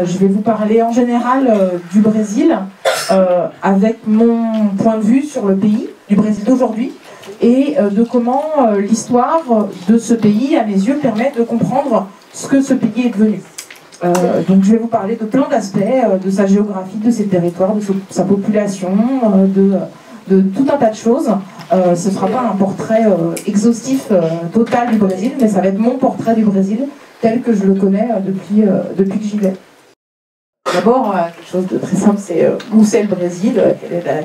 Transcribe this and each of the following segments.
Je vais vous parler en général du Brésil avec mon point de vue sur le pays, du Brésil d'aujourd'hui, et de comment l'histoire de ce pays, à mes yeux, permet de comprendre ce que ce pays est devenu. Donc je vais vous parler de plein d'aspects, de sa géographie, de ses territoires, de sa population, de tout un tas de choses. Ce ne sera pas un portrait exhaustif total du Brésil, mais ça va être mon portrait du Brésil tel que je le connais depuis que j'y vais. D'abord, quelque chose de très simple, c'est où c'est le Brésil,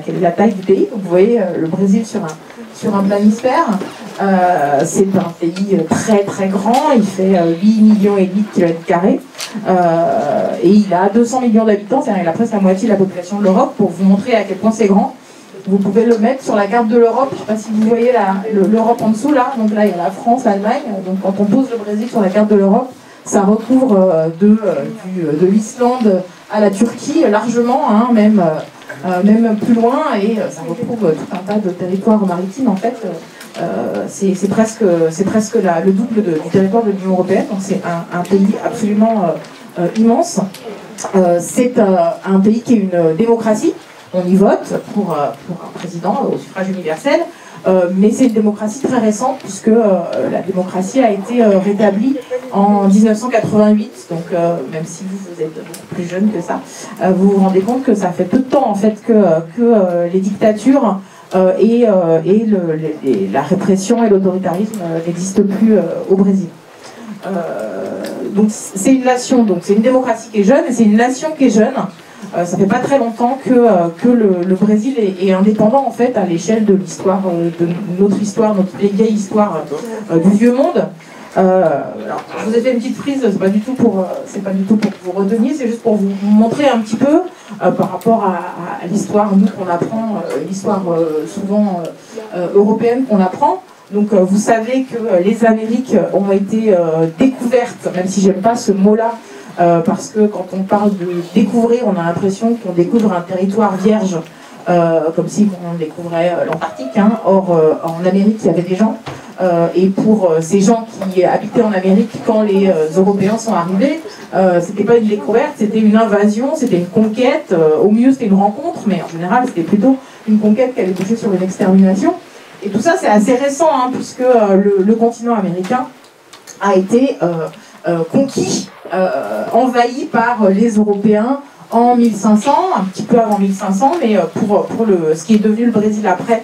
quelle est la taille du pays. Donc, vous voyez le Brésil sur un planisphère. C'est un pays très très grand, il fait 8,5 millions de kilomètres carrés et il a 200 millions d'habitants, c'est-à-dire il a presque la moitié de la population de l'Europe. Pour vous montrer à quel point c'est grand, vous pouvez le mettre sur la carte de l'Europe. Je ne sais pas si vous voyez l'Europe en dessous là, donc là il y a la France, l'Allemagne. Donc quand on pose le Brésil sur la carte de l'Europe, ça recouvre de l'Islande à la Turquie largement, hein, même plus loin, et ça recouvre tout un tas de territoires maritimes en fait. C'est presque le double du territoire de l'Union européenne, donc c'est un pays absolument immense. C'est un pays qui est une démocratie. On y vote pour un président au suffrage universel, mais c'est une démocratie très récente puisque la démocratie a été rétablie en 1988. Donc même si vous êtes beaucoup plus jeune que ça, vous vous rendez compte que ça fait peu de temps en fait que les dictatures et la répression et l'autoritarisme n'existent plus au Brésil. Donc c'est une nation, donc c'est une démocratie qui est jeune et c'est une nation qui est jeune. Ça fait pas très longtemps que le Brésil est indépendant en fait à l'échelle de l'histoire, de notre vieille histoire du vieux monde. Alors, je vous ai fait une petite frise, c'est pas du tout pour que vous reteniez, c'est juste pour vous montrer un petit peu par rapport à l'histoire nous qu'on apprend, l'histoire souvent européenne qu'on apprend. Donc vous savez que les Amériques ont été découvertes, même si j'aime pas ce mot-là. Parce que quand on parle de découvrir, on a l'impression qu'on découvre un territoire vierge, comme si on découvrait l'Antarctique. Hein. Or, en Amérique, il y avait des gens. Et pour ces gens qui habitaient en Amérique, quand les Européens sont arrivés, c'était pas une découverte, c'était une invasion, c'était une conquête. Au mieux, c'était une rencontre, mais en général, c'était plutôt une conquête qui allait toucher sur une extermination. Et tout ça, c'est assez récent, hein, puisque le continent américain a été conquis, envahi par les Européens en 1500, un petit peu avant 1500, mais pour ce qui est devenu le Brésil après,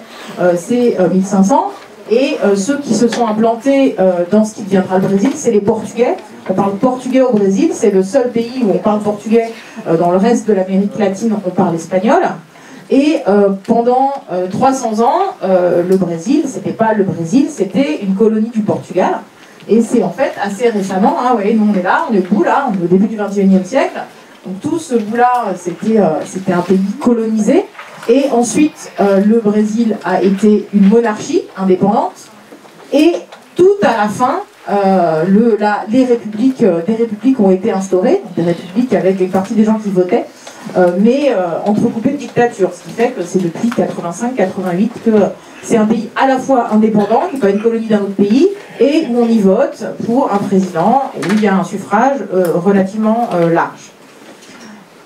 c'est 1500. Et ceux qui se sont implantés dans ce qui deviendra le Brésil, c'est les Portugais. On parle portugais au Brésil, c'est le seul pays où on parle portugais. Dans le reste de l'Amérique latine, on parle espagnol. Et pendant 300 ans, le Brésil, c'était pas le Brésil, c'était une colonie du Portugal. Et c'est en fait assez récemment, hein, ouais, nous on est là, on est au bout là, on est au début du XXIe siècle. Donc tout ce bout-là, c'était un pays colonisé. Et ensuite, le Brésil a été une monarchie indépendante. Et tout à la fin, des républiques ont été instaurées, des républiques avec une partie des gens qui votaient, mais entrecoupées de dictatures. Ce qui fait que c'est depuis 85-88 que c'est un pays à la fois indépendant, qui n'est pas une colonie d'un autre pays, et où on y vote pour un président, et où il y a un suffrage relativement large.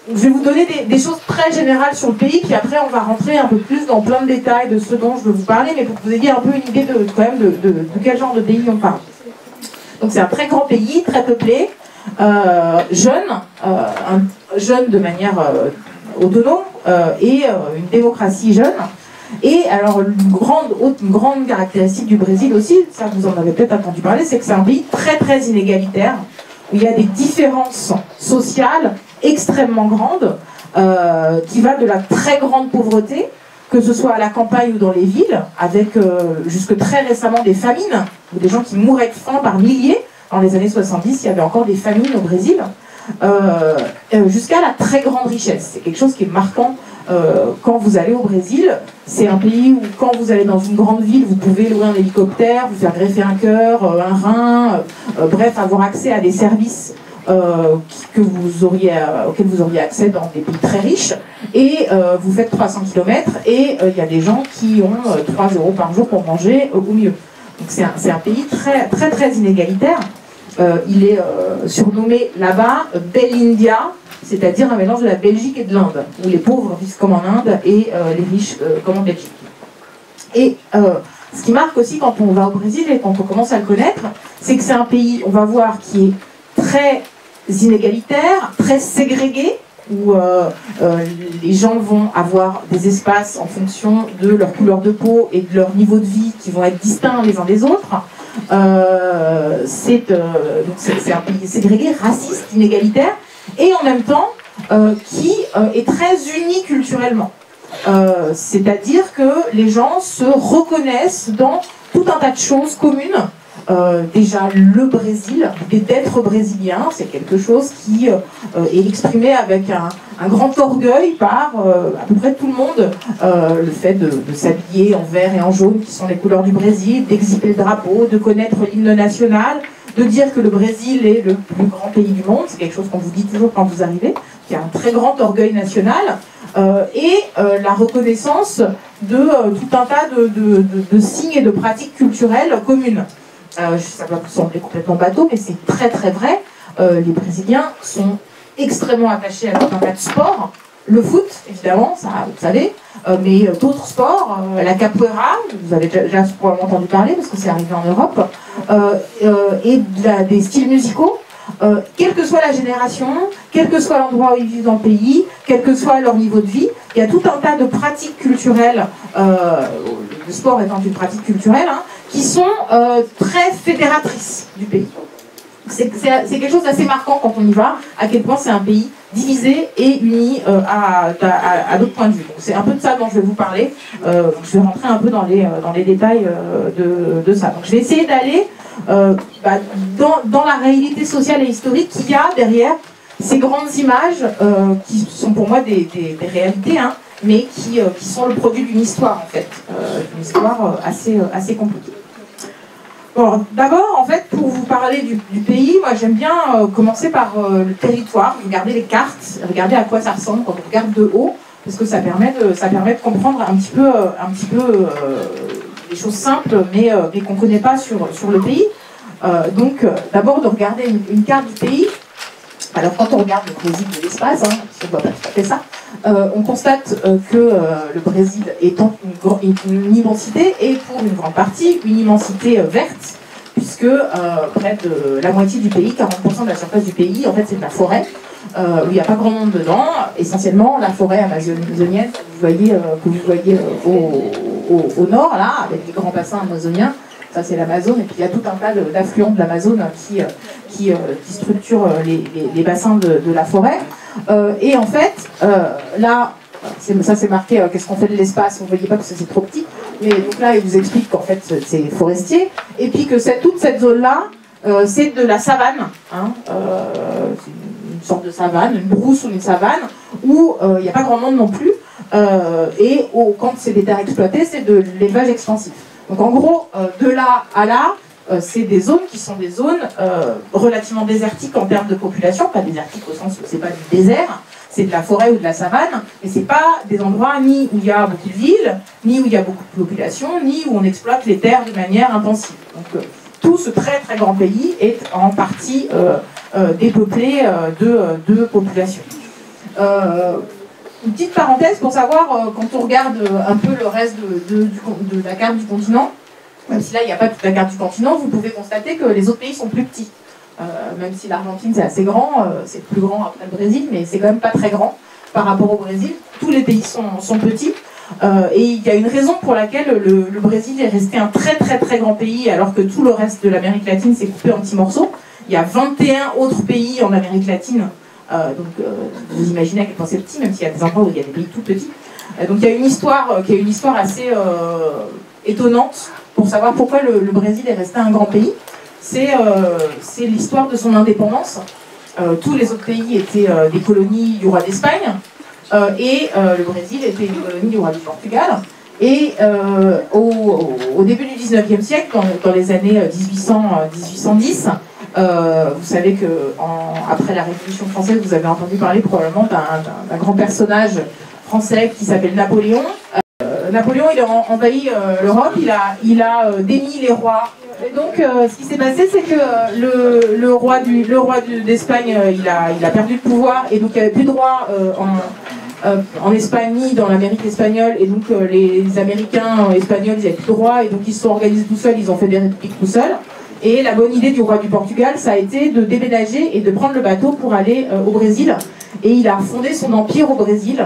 Je vais vous donner des choses très générales sur le pays, puis après on va rentrer un peu plus dans plein de détails de ce dont je veux vous parler, mais pour que vous ayez un peu une idée de quel genre de pays on parle. Donc c'est un très grand pays, très peuplé, jeune de manière autonome, et une démocratie jeune. Et alors une grande caractéristique du Brésil aussi, ça vous en avez peut-être entendu parler, c'est que c'est un pays très très inégalitaire, où il y a des différences sociales extrêmement grandes, qui va de la très grande pauvreté, que ce soit à la campagne ou dans les villes, avec jusque très récemment des famines, ou des gens qui mouraient de faim par milliers. Dans les années 70, il y avait encore des famines au Brésil, jusqu'à la très grande richesse. C'est quelque chose qui est marquant quand vous allez au Brésil. C'est un pays où, quand vous allez dans une grande ville, vous pouvez louer un hélicoptère, vous faire greffer un cœur, un rein, bref, avoir accès à des services auxquels vous auriez accès dans des pays très riches, et vous faites 300 km et il y a des gens qui ont 3 € par jour pour manger au mieux. Donc c'est un pays très, très, très inégalitaire. Il est surnommé là-bas Belle India, c'est-à-dire un mélange de la Belgique et de l'Inde, où les pauvres vivent comme en Inde et les riches comme en Belgique. Et ce qui marque aussi quand on va au Brésil et quand on commence à le connaître, c'est que c'est un pays, on va voir, qui est très inégalitaire, très ségrégué, où les gens vont avoir des espaces en fonction de leur couleur de peau et de leur niveau de vie qui vont être distincts les uns des autres. C'est un pays ségrégué, raciste, inégalitaire, et en même temps qui est très uni culturellement. C'est-à-dire que les gens se reconnaissent dans tout un tas de choses communes. Déjà le Brésil, d'être brésilien, c'est quelque chose qui est exprimé avec un grand orgueil par à peu près tout le monde. Le fait de s'habiller en vert et en jaune, qui sont les couleurs du Brésil, d'exhiber le drapeau, de connaître l'hymne national, de dire que le Brésil est le plus grand pays du monde, c'est quelque chose qu'on vous dit toujours quand vous arrivez, qui a un très grand orgueil national, et la reconnaissance de tout un tas de signes et de pratiques culturelles communes. Ça va vous sembler complètement bateau, mais c'est très très vrai. Les Brésiliens sont extrêmement attachés à tout un tas de sports. Le foot, évidemment, ça vous le savez, mais d'autres sports, la capoeira, vous avez déjà probablement entendu parler parce que c'est arrivé en Europe, et des styles musicaux, quelle que soit la génération, quel que soit l'endroit où ils vivent dans le pays, quel que soit leur niveau de vie, il y a tout un tas de pratiques culturelles, le sport étant une pratique culturelle, hein, qui sont très fédératrices du pays. C'est quelque chose d'assez marquant quand on y va, à quel point c'est un pays divisé et uni à d'autres points de vue. Donc c'est un peu de ça dont je vais vous parler. Je vais rentrer un peu dans les détails de ça. Donc je vais essayer d'aller dans la réalité sociale et historique qu'il y a derrière ces grandes images qui sont pour moi des réalités, hein, mais qui sont le produit d'une histoire en fait, une histoire assez compliquée. Bon, d'abord, en fait, pour vous parler du pays, moi j'aime bien commencer par le territoire, regarder les cartes, regarder à quoi ça ressemble quand on regarde de haut, parce que ça permet de comprendre un petit peu des choses simples, mais qu'on ne connaît pas sur le pays. Donc, d'abord de regarder une carte du pays. Alors, quand on regarde le Brésil de l'espace, hein, on ne voit pas tout à fait ça, on constate que le Brésil étant une immensité, et pour une grande partie, une immensité verte, puisque près de la moitié du pays, 40% de la surface du pays, en fait, c'est de la forêt, où il n'y a pas grand monde dedans, essentiellement la forêt amazonienne que vous voyez au nord, là, avec les grands bassins amazoniens. Ça, c'est l'Amazone, et puis il y a tout un tas d'affluents de l'Amazone qui structurent les bassins de la forêt. Et en fait, là, ça c'est marqué qu'est-ce qu'on fait de l'espace, vous ne voyez pas parce que c'est trop petit, mais donc là, il vous explique qu'en fait, c'est forestier, et puis que toute cette zone-là, c'est de la savane, hein, une sorte de savane, une brousse ou une savane, où il n'y a pas grand monde non plus, et quand c'est des terres exploitées, c'est de l'élevage extensif. Donc en gros, de là à là, c'est des zones qui sont des zones relativement désertiques en termes de population, pas désertiques au sens où c'est pas du désert, c'est de la forêt ou de la savane, mais c'est pas des endroits ni où il y a beaucoup de villes, ni où il y a beaucoup de population, ni où on exploite les terres de manière intensive. Donc tout ce très très grand pays est en partie dépeuplé de population. Une petite parenthèse pour savoir, quand on regarde un peu le reste de la carte du continent, même si là il n'y a pas toute la carte du continent, vous pouvez constater que les autres pays sont plus petits. Même si l'Argentine c'est assez grand, c'est plus grand après le Brésil, mais c'est quand même pas très grand par rapport au Brésil. Tous les pays sont petits. Et il y a une raison pour laquelle le Brésil est resté un très très très grand pays, alors que tout le reste de l'Amérique latine s'est coupé en petits morceaux. Il y a 21 autres pays en Amérique latine. Vous imaginez à quel point c'est petit, même s'il y a des endroits où il y a des pays tout petits. Donc il y a une histoire assez étonnante pour savoir pourquoi le Brésil est resté un grand pays. C'est l'histoire de son indépendance. Tous les autres pays étaient des colonies du roi d'Espagne, et le Brésil était une colonie du roi du Portugal. Et au début du 19e siècle, dans les années 1810, vous savez que après la Révolution française, vous avez entendu parler probablement d'un grand personnage français qui s'appelle Napoléon. Napoléon, il a envahi l'Europe, il a démis les rois. Et donc, ce qui s'est passé, c'est que le roi d'Espagne, il a perdu le pouvoir, et donc il n'y avait plus de roi en Espagne ni dans l'Amérique espagnole, et donc les Américains espagnols, ils n'avaient plus de roi, et donc ils se sont organisés tout seuls, ils ont fait des républiques tout seuls. Et la bonne idée du roi du Portugal, ça a été de déménager et de prendre le bateau pour aller au Brésil. Et il a fondé son empire au Brésil.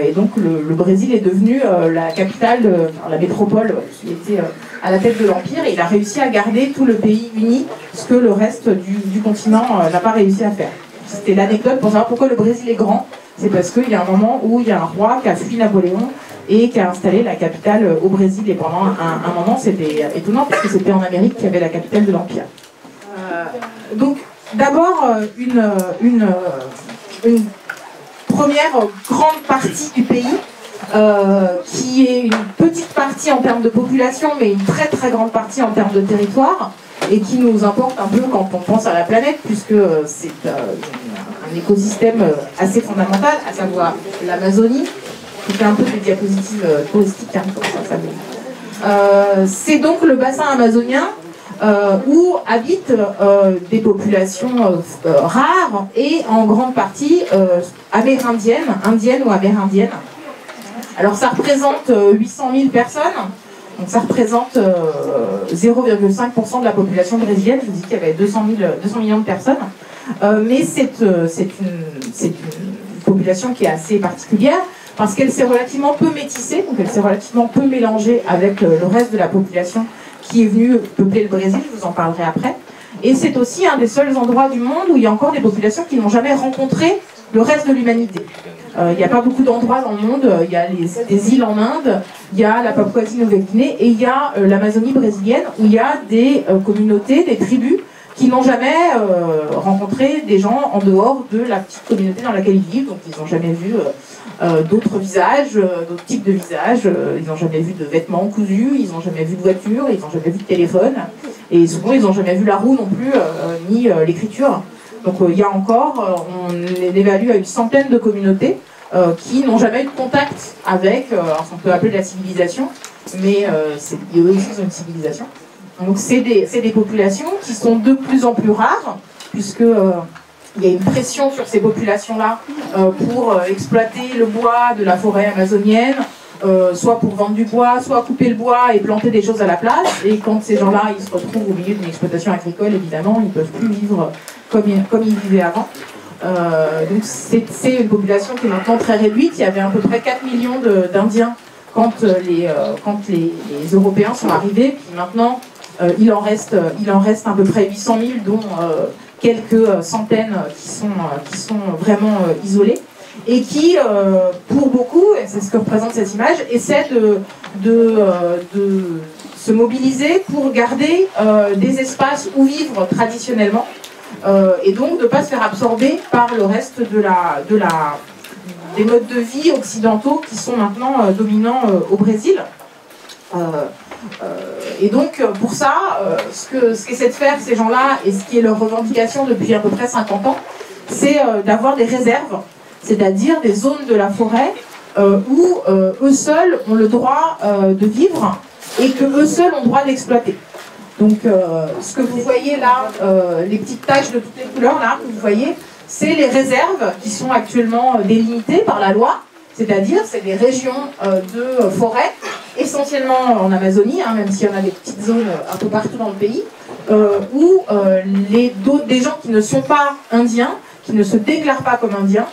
Et donc le Brésil est devenu la capitale, la métropole qui était à la tête de l'empire. Et il a réussi à garder tout le pays uni, ce que le reste du continent n'a pas réussi à faire. C'était l'anecdote pour savoir pourquoi le Brésil est grand. C'est parce qu'il y a un moment où il y a un roi qui a fui Napoléon et qui a installé la capitale au Brésil. Et pendant un moment, c'était étonnant parce que c'était en Amérique qu'il y avait la capitale de l'Empire. Donc, d'abord, une première grande partie du pays, qui est une petite partie en termes de population, mais une très très grande partie en termes de territoire, et qui nous importe un peu quand on pense à la planète, puisque c'est un écosystème assez fondamental, à savoir l'Amazonie. Je fais un peu des diapositives touristiques, hein, c'est donc le bassin amazonien où habitent des populations rares et en grande partie indiennes ou amérindiennes. Alors ça représente 800 000 personnes, donc ça représente 0,5% de la population brésilienne. Je vous dis qu'il y avait 200 millions de personnes, mais c'est une population qui est assez particulière, parce qu'elle s'est relativement peu métissée, donc elle s'est relativement peu mélangée avec le reste de la population qui est venue peupler le Brésil, je vous en parlerai après. Et c'est aussi un des seuls endroits du monde où il y a encore des populations qui n'ont jamais rencontré le reste de l'humanité. Il n'y a pas beaucoup d'endroits dans le monde, il y a des îles en Inde, il y a la Papouasie-Nouvelle-Guinée, et il y a l'Amazonie brésilienne, où il y a des communautés, des tribus, qui n'ont jamais rencontré des gens en dehors de la petite communauté dans laquelle ils vivent, donc ils n'ont jamais vu d'autres visages, d'autres types de visages, ils n'ont jamais vu de vêtements cousus, ils n'ont jamais vu de voiture, ils n'ont jamais vu de téléphone, et souvent ils n'ont jamais vu la roue non plus, ni l'écriture. Donc il y a encore, on évalue à une centaine de communautés qui n'ont jamais eu de contact avec, alors on peut appeler de la civilisation, mais eux aussi ils ont une civilisation. Donc c'est des populations qui sont de plus en plus rares, puisque il y a une pression sur ces populations-là pour exploiter le bois de la forêt amazonienne, soit pour vendre du bois, soit couper le bois et planter des choses à la place. Et quand ces gens-là ils se retrouvent au milieu d'une exploitation agricole, évidemment, ils ne peuvent plus vivre comme ils vivaient avant. Donc c'est une population qui est maintenant très réduite. Il y avait à peu près 4 millions d'Indiens quand les Européens sont arrivés, puis maintenant il en reste à peu près 800 000, dont quelques centaines qui sont vraiment isolés, et qui, pour beaucoup, et c'est ce que représente cette image, essaient de se mobiliser pour garder des espaces où vivre traditionnellement, et donc de ne pas se faire absorber par le reste des modes de vie occidentaux qui sont maintenant dominants au Brésil. Et donc pour ça, ce qu'essaient de faire ces gens-là, et ce qui est leur revendication depuis à peu près 50 ans, c'est d'avoir des réserves, c'est-à-dire des zones de la forêt où eux seuls ont le droit de vivre et que eux seuls ont le droit d'exploiter. Donc ce que vous voyez là, les petites taches de toutes les couleurs là, que vous voyez, c'est les réserves qui sont actuellement délimitées par la loi, c'est-à-dire c'est des régions de forêt, essentiellement en Amazonie, hein, même s'il y en a des petites zones un peu partout dans le pays, où des gens qui ne sont pas indiens, qui ne se déclarent pas comme indiens,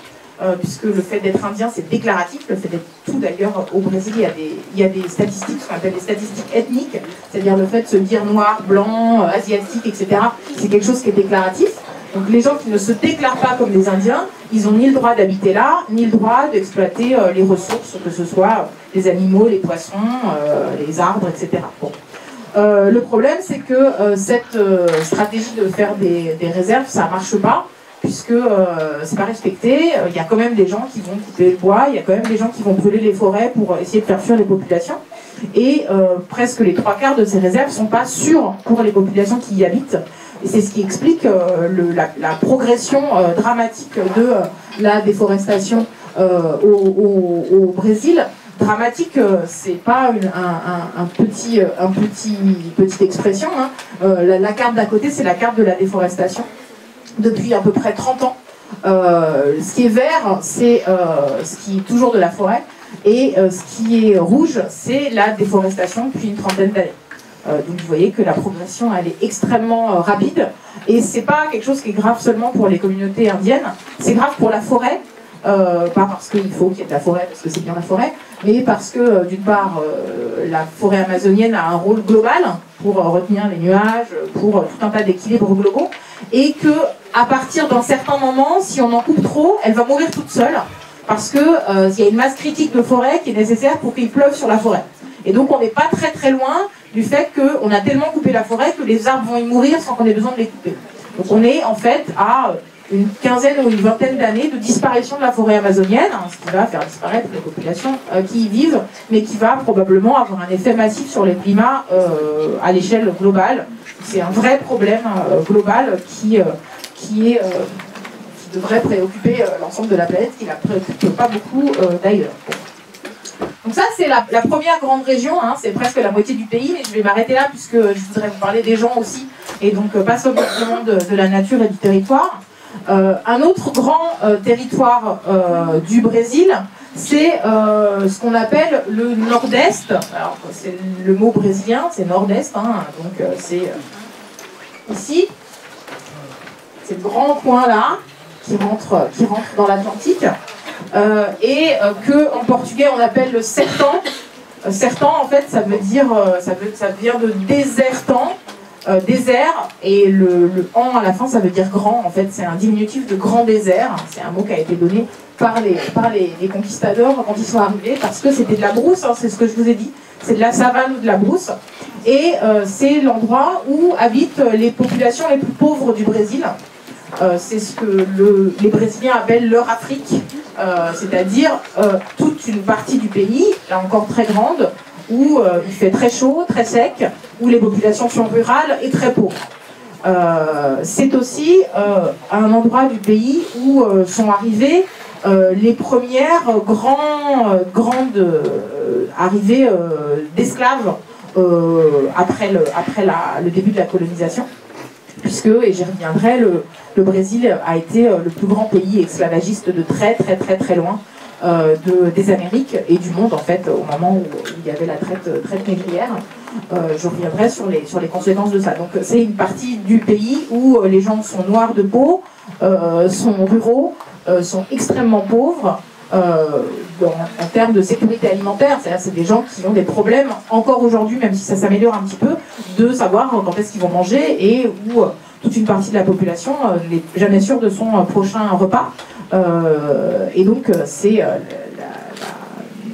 puisque le fait d'être indien c'est déclaratif, le fait d'être tout d'ailleurs au Brésil, il y a des statistiques, ce qu'on appelle des statistiques ethniques, c'est-à-dire le fait de se dire noir, blanc, asiatique, etc. C'est quelque chose qui est déclaratif. Donc les gens qui ne se déclarent pas comme des Indiens, ils n'ont ni le droit d'habiter là, ni le droit d'exploiter les ressources, que ce soit les animaux, les poissons, les arbres, etc. Bon. Le problème, c'est que cette stratégie de faire des réserves, ça ne marche pas, puisque c'est pas respecté. Il y a quand même des gens qui vont couper le bois, il y a quand même des gens qui vont brûler les forêts pour essayer de faire fuir les populations. Et presque les 3/4 de ces réserves ne sont pas sûres pour les populations qui y habitent. Et c'est ce qui explique la progression dramatique de la déforestation au Brésil, dramatique, c'est pas petite expression. Hein. La carte d'à côté, c'est la carte de la déforestation depuis à peu près 30 ans. Ce qui est vert, c'est ce qui est toujours de la forêt, et ce qui est rouge, c'est la déforestation depuis une trentaine d'années. Donc vous voyez que la progression, elle est extrêmement rapide, et c'est pas quelque chose qui est grave seulement pour les communautés indiennes, c'est grave pour la forêt, pas parce qu'il faut qu'il y ait de la forêt, parce que c'est bien la forêt, mais parce que d'une part, la forêt amazonienne a un rôle global pour retenir les nuages, pour tout un tas d'équilibres globaux, et que à partir d'un certain moment, si on en coupe trop, elle va mourir toute seule, parce que y a une masse critique de forêt qui est nécessaire pour qu'il pleuve sur la forêt. Et donc on n'est pas très très loin du fait qu'on a tellement coupé la forêt que les arbres vont y mourir sans qu'on ait besoin de les couper. Donc on est en fait à une quinzaine ou une vingtaine d'années de disparition de la forêt amazonienne, hein, ce qui va faire disparaître les populations qui y vivent, mais qui va probablement avoir un effet massif sur les climats à l'échelle globale. C'est un vrai problème global qui devrait préoccuper l'ensemble de la planète, qui ne la préoccupe pas beaucoup d'ailleurs. Donc ça, c'est la première grande région, hein, c'est presque la moitié du pays, mais je vais m'arrêter là puisque je voudrais vous parler des gens aussi, et donc pas seulement de la nature et du territoire. Un autre grand territoire du Brésil, c'est ce qu'on appelle le nord-est. Alors c'est le mot brésilien, c'est nord-est, hein, donc c'est ici, c'est le grand coin là, qui rentre dans l'Atlantique, et que en portugais on appelle le sertão. Sertão, en fait, ça vient de désertant, désert, et le an à la fin, ça veut dire grand. En fait, c'est un diminutif de grand désert. C'est un mot qui a été donné par les conquistadors quand ils sont arrivés, parce que c'était de la brousse, hein, c'est ce que je vous ai dit. C'est de la savane ou de la brousse. Et c'est l'endroit où habitent les populations les plus pauvres du Brésil. C'est ce que les Brésiliens appellent leur Afrique, c'est-à-dire toute une partie du pays, là encore très grande, où il fait très chaud, très sec, où les populations sont rurales et très pauvres. C'est aussi un endroit du pays où sont arrivées les premières grandes arrivées d'esclaves après le début de la colonisation. Puisque, et j'y reviendrai, le Brésil a été le plus grand pays esclavagiste de très très très très loin des Amériques et du monde, en fait, au moment où il y avait la traite négrière. Je reviendrai sur les conséquences de ça. Donc c'est une partie du pays où les gens sont noirs de peau, sont ruraux, sont extrêmement pauvres, en termes de sécurité alimentaire. C'est-à-dire c'est des gens qui ont des problèmes encore aujourd'hui, même si ça s'améliore un petit peu, de savoir quand est-ce qu'ils vont manger, et où toute une partie de la population n'est jamais sûre de son prochain repas. Et donc c'est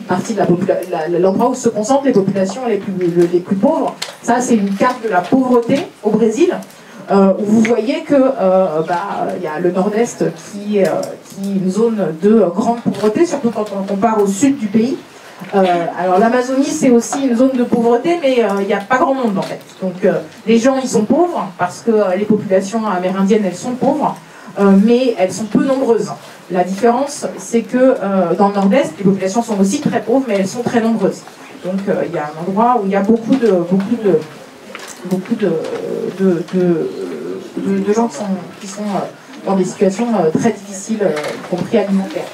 partie de l'endroit où se concentrent les populations les plus pauvres. Ça, c'est une carte de la pauvreté au Brésil, où vous voyez que y a le nord-est qui est une zone de grande pauvreté, surtout quand on compare au sud du pays. Alors l'Amazonie, c'est aussi une zone de pauvreté, mais il n'y a pas grand monde en fait. Donc les gens, ils sont pauvres, parce que les populations amérindiennes, elles sont pauvres, mais elles sont peu nombreuses. La différence, c'est que dans le nord-est, les populations sont aussi très pauvres, mais elles sont très nombreuses. Donc il y a un endroit où il y a beaucoup de gens qui sont dans des situations très difficiles, y compris alimentaires.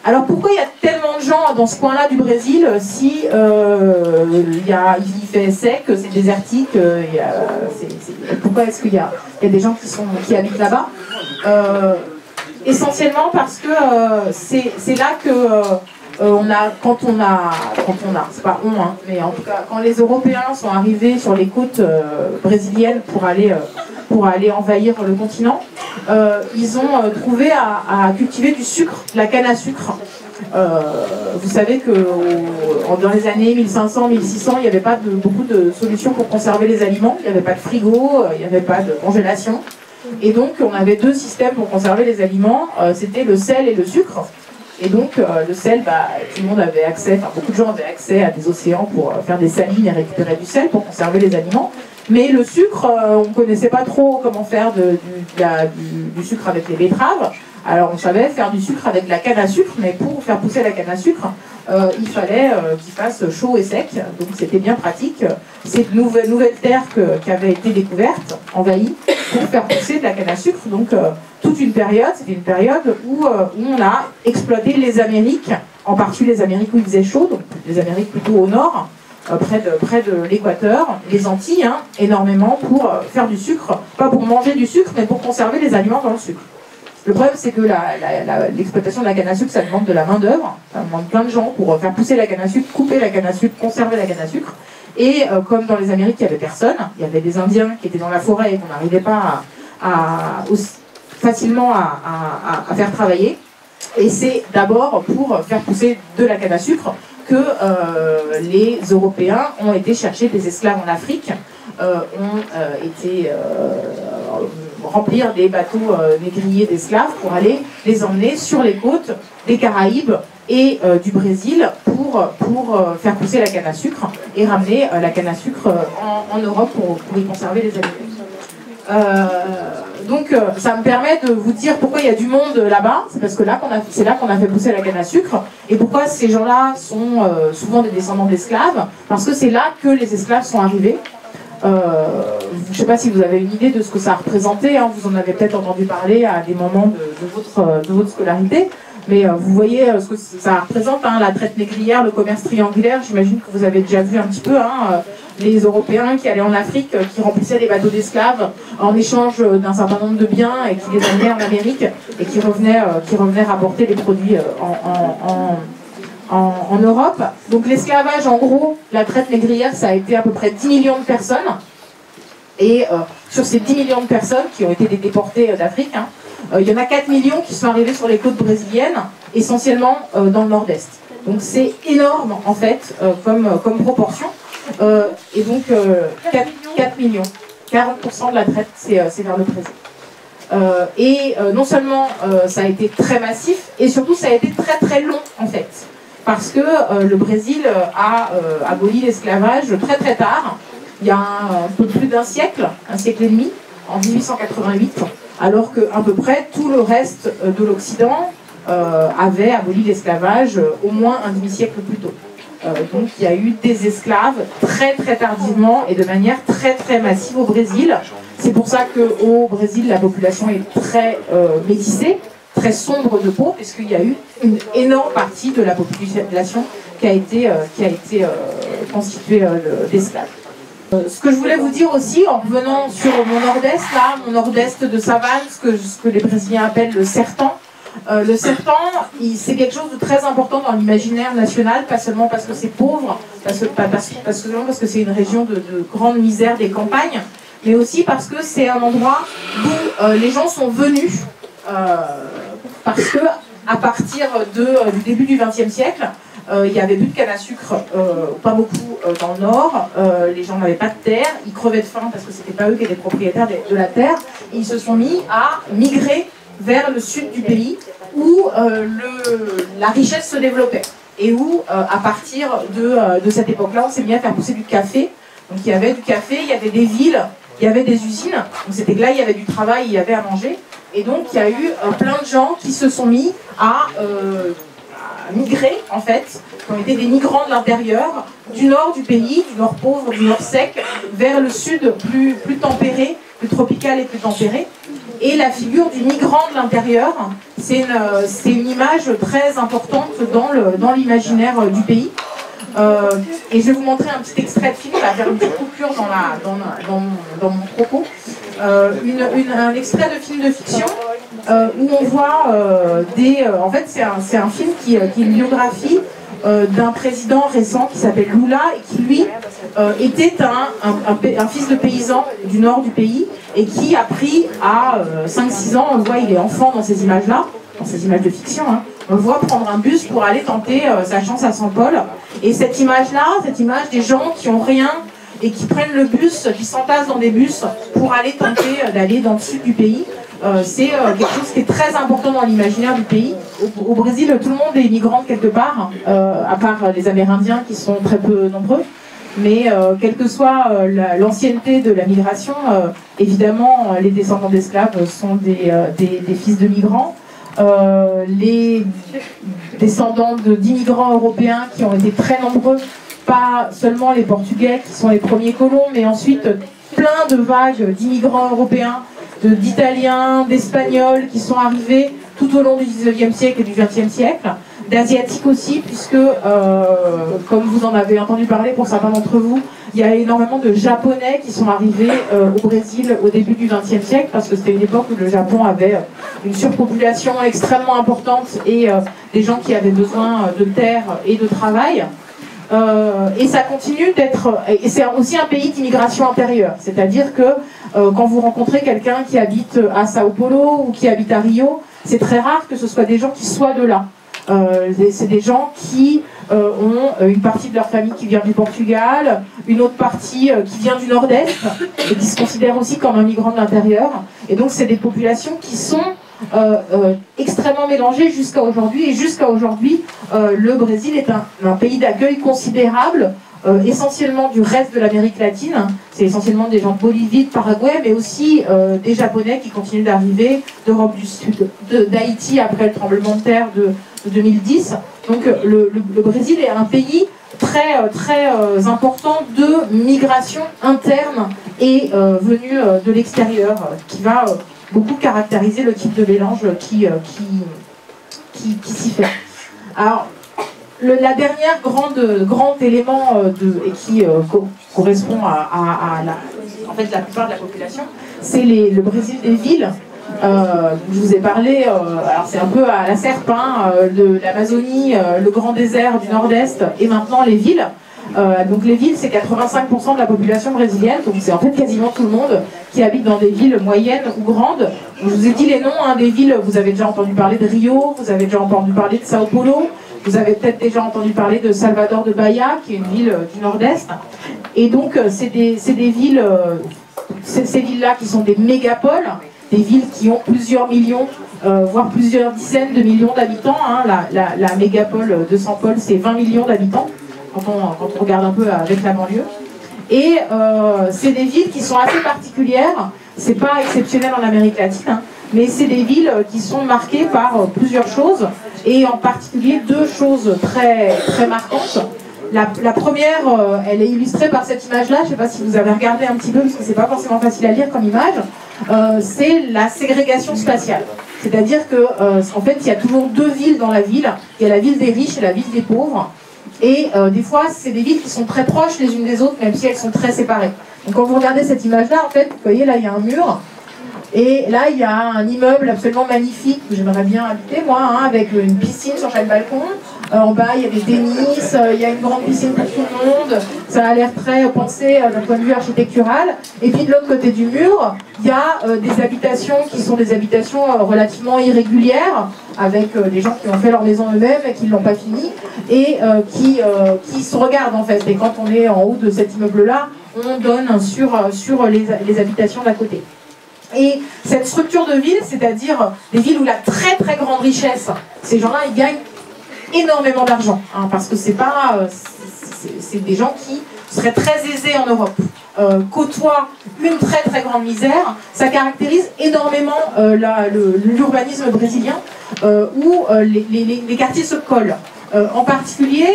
Alors pourquoi il y a tellement de gens dans ce coin-là du Brésil si il fait sec, c'est désertique, pourquoi est-ce qu'il y a des gens qui habitent là-bas? Essentiellement parce que c'est là que c'est pas on, hein, mais en tout cas, quand les Européens sont arrivés sur les côtes brésiliennes pour aller envahir le continent, ils ont trouvé à cultiver du sucre, de la canne à sucre. Vous savez que dans les années 1500-1600, il n'y avait pas beaucoup de solutions pour conserver les aliments. Il n'y avait pas de frigo, il n'y avait pas de congélation. Et donc, on avait deux systèmes pour conserver les aliments. C'était le sel et le sucre. Et donc, le sel, tout le monde avait accès, beaucoup de gens avaient accès à des océans pour faire des salines et récupérer du sel pour conserver les aliments. Mais le sucre, on ne connaissait pas trop comment faire du sucre avec les betteraves. Alors on savait faire du sucre avec de la canne à sucre, mais pour faire pousser la canne à sucre, il fallait qu'il fasse chaud et sec, donc c'était bien pratique. C'est de nouvelles terres qui avaient été découvertes, envahies, pour faire pousser de la canne à sucre. Donc toute une période, c'était une période où on a exploité les Amériques, en particulier les Amériques où il faisait chaud, donc les Amériques plutôt au nord, près de l'équateur, les Antilles, hein, énormément pour faire du sucre, pas pour manger du sucre, mais pour conserver les aliments dans le sucre. Le problème, c'est que l'exploitation de la canne à sucre, ça demande de la main-d'œuvre, ça demande plein de gens pour faire pousser la canne à sucre, couper la canne à sucre, conserver la canne à sucre. Et comme dans les Amériques, il n'y avait personne, il y avait des Indiens qui étaient dans la forêt et qu'on n'arrivait pas facilement à faire travailler. Et c'est d'abord pour faire pousser de la canne à sucre que les Européens ont été chercher des esclaves en Afrique, ont été remplir des bateaux négriers d'esclaves pour aller les emmener sur les côtes des Caraïbes et du Brésil pour faire pousser la canne à sucre et ramener la canne à sucre en Europe pour y conserver les aliments. Donc ça me permet de vous dire pourquoi il y a du monde là-bas, c'est parce que c'est là qu'on a fait pousser la canne à sucre, et pourquoi ces gens-là sont souvent des descendants d'esclaves, parce que c'est là que les esclaves sont arrivés. Je ne sais pas si vous avez une idée de ce que ça représentait, hein, vous en avez peut-être entendu parler à des moments de votre scolarité, mais vous voyez ce que ça représente, hein, la traite négrière, le commerce triangulaire. J'imagine que vous avez déjà vu un petit peu les Européens qui allaient en Afrique, qui remplissaient des bateaux d'esclaves en échange d'un certain nombre de biens et qui les amenaient en Amérique et qui revenaient rapporter les produits en Europe. Donc l'esclavage, en gros, la traite négrière, ça a été à peu près 10 millions de personnes. Et sur ces 10 millions de personnes qui ont été déportées d'Afrique, hein, il y en a 4 millions qui sont arrivés sur les côtes brésiliennes, essentiellement dans le nord-est. Donc c'est énorme, en fait, comme proportion. Et donc 4 millions, 40% de la traite, c'est vers le Brésil. Et non seulement ça a été très massif, et surtout ça a été très très long, en fait. Parce que le Brésil a aboli l'esclavage très très tard, il y a un peu plus d'un siècle et demi, en 1888, alors qu'à peu près tout le reste de l'Occident avait aboli l'esclavage au moins un demi-siècle plus tôt. Donc il y a eu des esclaves très très tardivement et de manière très très massive au Brésil. C'est pour ça qu'au Brésil, la population est très métissée, très sombre de peau, puisqu'il y a eu une énorme partie de la population qui a été constituée d'esclaves. Ce que je voulais vous dire aussi, en revenant sur mon nord-est, là, mon nord-est de savane, ce que les Brésiliens appellent le sertão. Le sertão, c'est quelque chose de très important dans l'imaginaire national, pas seulement parce que c'est pauvre, pas seulement parce que c'est une région de grande misère des campagnes, mais aussi parce que c'est un endroit où les gens sont venus, parce que à partir du début du XXe siècle, il n'y avait plus de canne à sucre, pas beaucoup dans le nord, les gens n'avaient pas de terre, ils crevaient de faim parce que c'était pas eux qui étaient propriétaires de la terre, et ils se sont mis à migrer vers le sud du pays où la richesse se développait et où à partir de cette époque-là on s'est mis à faire pousser du café. Donc il y avait du café, il y avait des villes, il y avait des usines, donc c'était que là il y avait du travail, il y avait à manger, et donc il y a eu plein de gens qui se sont mis à migrer en fait, qui ont été des migrants de l'intérieur, du nord du pays, du nord pauvre, du nord sec, vers le sud plus tempéré, plus tropical et plus tempéré. Et la figure du migrant de l'intérieur, c'est une image très importante dans l'imaginaire du pays. Et je vais vous montrer un petit extrait de film, ça va faire une petite coupure dans mon propos. Un extrait de film de fiction où on voit en fait c'est un film qui est une biographie d'un président récent qui s'appelle Lula et qui lui était un fils de paysan du nord du pays et qui a pris à 5-6 ans, on le voit, il est enfant dans ces images-là, dans ces images de fiction, hein, on le voit prendre un bus pour aller tenter sa chance à Saint-Paul. Et cette image-là, cette image des gens qui ont rien et qui prennent le bus, qui s'entassent dans des bus pour aller tenter d'aller dans le sud du pays, c'est quelque chose qui est très important dans l'imaginaire du pays. Au Brésil, tout le monde est migrant quelque part, à part les Amérindiens qui sont très peu nombreux. mais quelle que soit l'ancienneté de la migration, évidemment, les descendants d'esclaves sont des fils de migrants. Les descendants d'immigrants européens qui ont été très nombreux, pas seulement les Portugais qui sont les premiers colons, mais ensuite plein de vagues d'immigrants européens, d'Italiens, d'Espagnols qui sont arrivés tout au long du 19e siècle et du 20e siècle, d'Asiatiques aussi, puisque, comme vous en avez entendu parler pour certains d'entre vous, il y a énormément de Japonais qui sont arrivés au Brésil au début du XXe siècle, parce que c'était une époque où le Japon avait une surpopulation extrêmement importante et des gens qui avaient besoin de terre et de travail. Et ça continue d'être... Et c'est aussi un pays d'immigration intérieure, c'est-à-dire que quand vous rencontrez quelqu'un qui habite à Sao Paulo ou qui habite à Rio, c'est très rare que ce soit des gens qui soient de là. C'est des gens qui ont une partie de leur famille qui vient du Portugal, une autre partie qui vient du Nord-Est, et qui se considèrent aussi comme un migrant de l'intérieur. Et donc c'est des populations qui sont extrêmement mélangées jusqu'à aujourd'hui. Et jusqu'à aujourd'hui, le Brésil est un pays d'accueil considérable, essentiellement du reste de l'Amérique latine. C'est essentiellement des gens de Bolivie, de Paraguay, mais aussi des Japonais qui continuent d'arriver, d'Europe du Sud, d'Haïti après le tremblement de terre de 2010. Donc le Brésil est un pays très important de migration interne et venue de l'extérieur, qui va beaucoup caractériser le type de mélange qui s'y fait. Alors, la dernière grand élément et qui correspond à en fait, la plupart de la population, c'est le Brésil des villes. Je vous ai parlé, alors c'est un peu à la serpe, de l'Amazonie, le grand désert du Nord-Est et maintenant les villes. Donc les villes, c'est 85% de la population brésilienne, donc c'est en fait quasiment tout le monde qui habite dans des villes moyennes ou grandes. Je vous ai dit les noms des villes, vous avez déjà entendu parler de Rio, vous avez déjà entendu parler de Sao Paulo, vous avez peut-être déjà entendu parler de Salvador de Bahia, qui est une ville du Nord-Est. Et donc c'est des villes, ces villes-là qui sont des mégapoles, des villes qui ont plusieurs millions, voire plusieurs dizaines de millions d'habitants. La mégapole de São Paulo, c'est 20 millions d'habitants, quand on regarde un peu avec la banlieue. Et c'est des villes qui sont assez particulières, c'est pas exceptionnel en Amérique latine, mais c'est des villes qui sont marquées par plusieurs choses, et en particulier deux choses très marquantes. La première, elle est illustrée par cette image-là, je ne sais pas si vous avez regardé un petit peu, parce que c'est pas forcément facile à lire comme image, c'est la ségrégation spatiale. C'est-à-dire que, en fait, il y a toujours deux villes dans la ville, il y a la ville des riches et la ville des pauvres, et des fois, c'est des villes qui sont très proches les unes des autres, même si elles sont très séparées. Donc quand vous regardez cette image-là, en fait, vous voyez, là, il y a un mur, et là, il y a un immeuble absolument magnifique que j'aimerais bien habiter, moi, avec une piscine sur chaque balcon. En bas, il y a des tennis, il y a une grande piscine pour tout le monde. Ça a l'air très pensé d'un point de vue architectural. Et puis de l'autre côté du mur, il y a des habitations qui sont des habitations relativement irrégulières, avec des gens qui ont fait leur maison eux-mêmes et qui ne l'ont pas fini, et qui se regardent en fait. Et quand on est en haut de cet immeuble-là, on donne sur les habitations d'à côté. Et cette structure de ville, c'est-à-dire des villes où la très grande richesse, ces gens-là, ils gagnent énormément d'argent, parce que c'est des gens qui seraient très aisés en Europe, côtoient une très grande misère. Ça caractérise énormément l'urbanisme brésilien, où les quartiers se collent. En particulier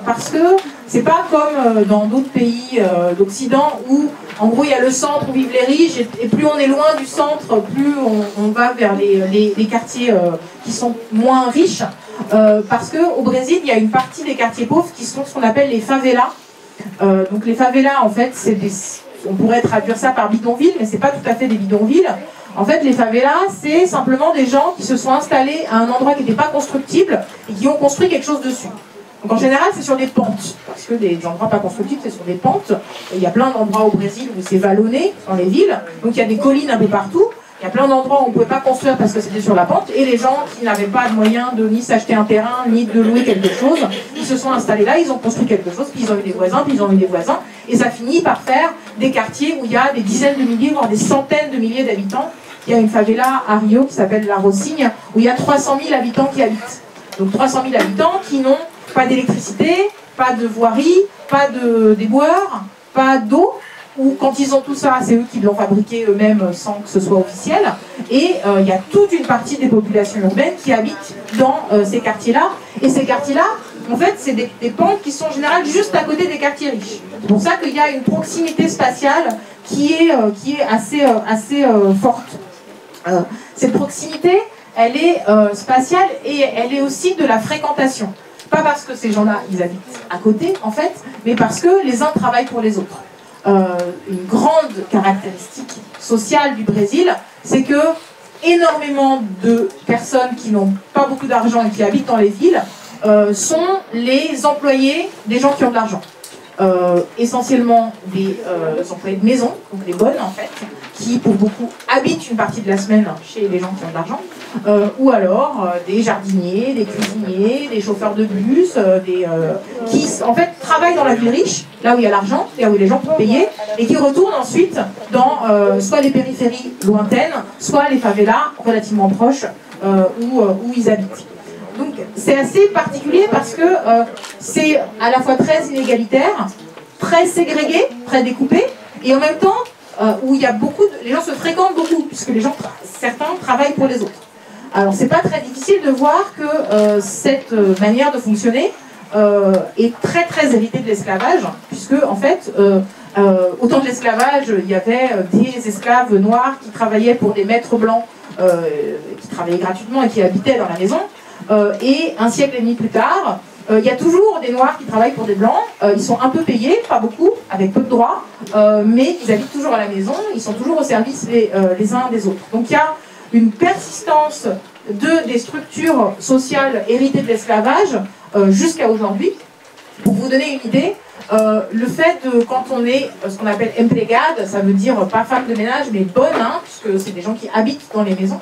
parce que c'est pas comme dans d'autres pays d'Occident où en gros il y a le centre où vivent les riches et plus on est loin du centre, plus on va vers les quartiers qui sont moins riches, parce qu'au Brésil il y a une partie des quartiers pauvres qui sont ce qu'on appelle les favelas. Donc les favelas en fait on pourrait traduire ça par bidonville, mais c'est pas tout à fait des bidonvilles. En fait, les favelas, c'est simplement des gens qui se sont installés à un endroit qui n'était pas constructible et qui ont construit quelque chose dessus. Donc en général, c'est sur des pentes, parce que des endroits pas constructibles, c'est sur des pentes. Et il y a plein d'endroits au Brésil où c'est vallonné, dans les villes, donc il y a des collines un peu partout. Il y a plein d'endroits où on ne pouvait pas construire parce que c'était sur la pente, et les gens qui n'avaient pas de moyens de ni s'acheter un terrain, ni de louer quelque chose, ils se sont installés là, ils ont construit quelque chose, puis ils ont eu des voisins, puis ils ont eu des voisins, et ça finit par faire des quartiers où il y a des dizaines de milliers, voire des centaines de milliers d'habitants. Il y a une favela à Rio qui s'appelle La Rocinha, où il y a 300 000 habitants qui habitent. Donc 300 000 habitants qui n'ont pas d'électricité, pas de voirie, pas de déboueurs, pas d'eau, ou quand ils ont tout ça, c'est eux qui l'ont fabriqué eux-mêmes sans que ce soit officiel. Et il y a toute une partie des populations urbaines qui habitent dans ces quartiers-là. Et ces quartiers-là, en fait, c'est des pans qui sont en général juste à côté des quartiers riches. C'est pour ça qu'il y a une proximité spatiale qui est assez forte. Cette proximité, elle est spatiale et elle est aussi de la fréquentation. Pas parce que ces gens-là, ils habitent à côté, en fait, mais parce que les uns travaillent pour les autres. Une grande caractéristique sociale du Brésil, c'est que énormément de personnes qui n'ont pas beaucoup d'argent et qui habitent dans les villes sont les employés des gens qui ont de l'argent. Essentiellement des employés de maison, donc les bonnes en fait, qui pour beaucoup habitent une partie de la semaine chez les gens qui ont de l'argent, ou alors des jardiniers, des cuisiniers, des chauffeurs de bus, qui en fait travaillent dans la ville riche, là où il y a l'argent, là où les gens peuvent payer, et qui retournent ensuite dans soit les périphéries lointaines, soit les favelas relativement proches où ils habitent. Donc c'est assez particulier parce que c'est à la fois très inégalitaire, très ségrégué, très découpé, et en même temps où il y a les gens se fréquentent beaucoup, puisque certains travaillent pour les autres. Alors c'est pas très difficile de voir que cette manière de fonctionner est très très héritée de l'esclavage, puisque en fait, au temps de l'esclavage, il y avait des esclaves noirs qui travaillaient pour des maîtres blancs, qui travaillaient gratuitement et qui habitaient dans la maison. Et un siècle et demi plus tard, il y a toujours des noirs qui travaillent pour des blancs, ils sont un peu payés, pas beaucoup, avec peu de droits, mais ils habitent toujours à la maison, ils sont toujours au service les uns des autres. Donc il y a une persistance des structures sociales héritées de l'esclavage jusqu'à aujourd'hui. Pour vous donner une idée, le fait de, quand on est ce qu'on appelle empregada, ça veut dire pas femme de ménage, mais bonne, hein, puisque c'est des gens qui habitent dans les maisons,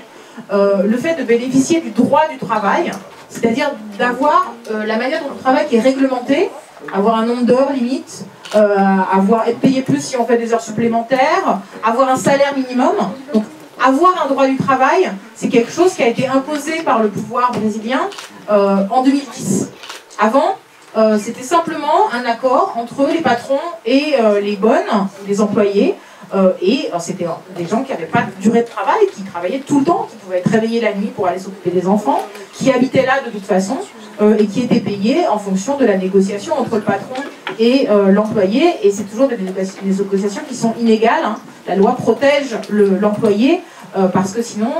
le fait de bénéficier du droit du travail, c'est-à-dire d'avoir la manière dont on travaille qui est réglementée, avoir un nombre d'heures limite, être payé plus si on fait des heures supplémentaires, avoir un salaire minimum. Donc, avoir un droit du travail, c'est quelque chose qui a été imposé par le pouvoir brésilien en 2010. Avant, c'était simplement un accord entre les patrons et les bonnes, les employés. Et c'était des gens qui n'avaient pas de durée de travail, qui travaillaient tout le temps, qui pouvaient être réveillés la nuit pour aller s'occuper des enfants, qui habitaient là de toute façon, et qui étaient payés en fonction de la négociation entre le patron et l'employé. Et c'est toujours des négociations qui sont inégales, hein. La loi protège l'employé parce que sinon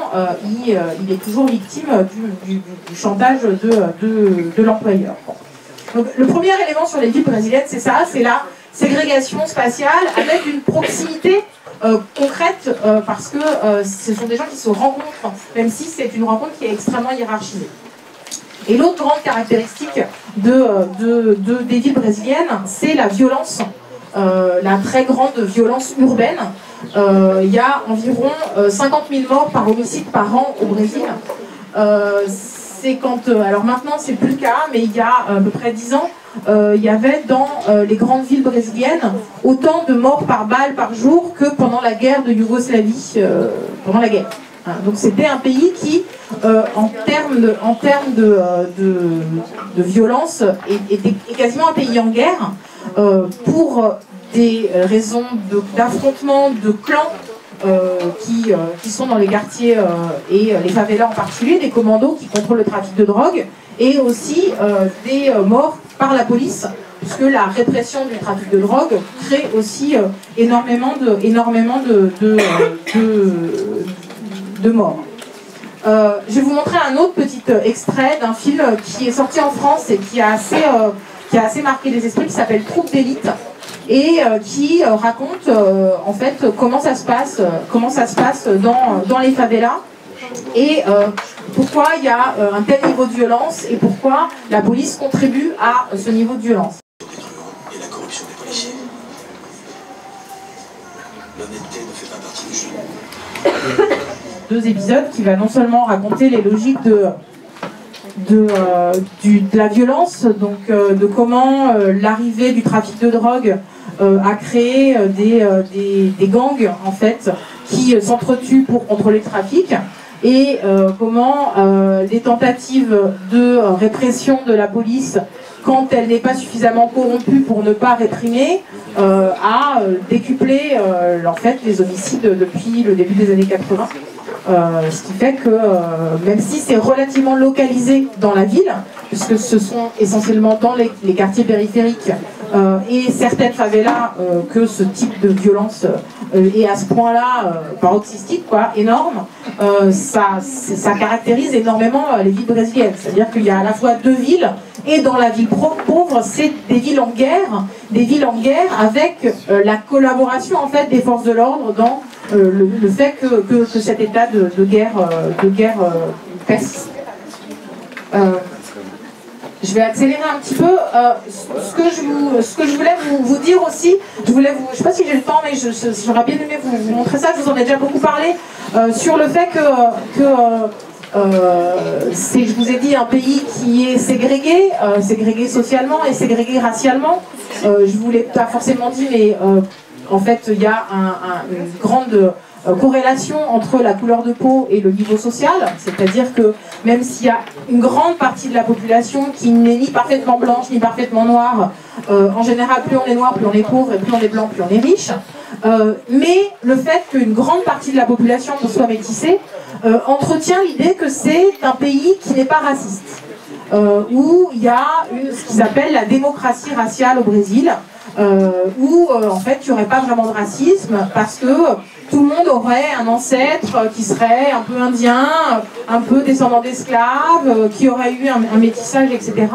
il est toujours victime du chantage de l'employeur. Donc, le premier élément sur les villes brésiliennes, c'est ça, c'est la ségrégation spatiale avec une proximité concrète parce que ce sont des gens qui se rencontrent, même si c'est une rencontre qui est extrêmement hiérarchisée. Et l'autre grande caractéristique des villes brésiliennes, c'est la violence, la très grande violence urbaine. Il y a environ 50 000 morts par homicide par an au Brésil. Alors maintenant c'est plus le cas, mais il y a à peu près 10 ans, il y avait dans les grandes villes brésiliennes autant de morts par balle par jour que pendant la guerre de Yougoslavie, pendant la guerre. Donc c'était un pays qui, en termes de violence, était quasiment un pays en guerre pour des raisons d'affrontement de clans qui sont dans les quartiers et les favelas en particulier, des commandos qui contrôlent le trafic de drogue, et aussi des morts par la police, puisque la répression du trafic de drogue crée aussi énormément de morts. Je vais vous montrer un autre petit extrait d'un film qui est sorti en France et qui a assez marqué les esprits, qui s'appelle Troupe d'élite, et qui raconte en fait comment ça se passe dans les favelas et pourquoi il y a un tel niveau de violence et pourquoi la police contribue à ce niveau de violence. Et la corruption des policiers. L'honnêteté ne fait pas partie du jeu. 2 épisodes qui va non seulement raconter les logiques de la violence, donc de comment l'arrivée du trafic de drogue a créé des gangs en fait qui s'entretuent pour contrôler le trafic, et comment les tentatives de répression de la police quand elle n'est pas suffisamment corrompue pour ne pas réprimer, a décuplé en fait les homicides depuis le début des années 80. Ce qui fait que même si c'est relativement localisé dans la ville, puisque ce sont essentiellement dans les quartiers périphériques et certaines favelas que ce type de violence est à ce point-là paroxystique, quoi, énorme, ça caractérise énormément les villes brésiliennes. C'est-à-dire qu'il y a à la fois deux villes, et dans la ville pauvre, c'est des villes en guerre avec la collaboration en fait des forces de l'ordre dans le fait que cet état de guerre persiste. Je vais accélérer un petit peu. Ce que je voulais vous dire aussi, je ne sais pas si j'ai le temps, mais j'aurais bien aimé vous montrer ça. Je vous en ai déjà beaucoup parlé sur le fait que c'est, je vous ai dit, un pays qui est ségrégé socialement et ségrégé racialement. Je ne vous l'ai pas forcément dit, mais en fait, il y a une grande corrélation entre la couleur de peau et le niveau social, c'est-à-dire que même s'il y a une grande partie de la population qui n'est ni parfaitement blanche ni parfaitement noire, en général plus on est noir, plus on est pauvre, et plus on est blanc, plus on est riche, mais le fait qu'une grande partie de la population soit métissée entretient l'idée que c'est un pays qui n'est pas raciste, où il y a ce qui s'appelle la démocratie raciale au Brésil, où en fait il n'y aurait pas vraiment de racisme parce que tout le monde aurait un ancêtre qui serait un peu indien, un peu descendant d'esclaves, qui aurait eu un métissage, etc.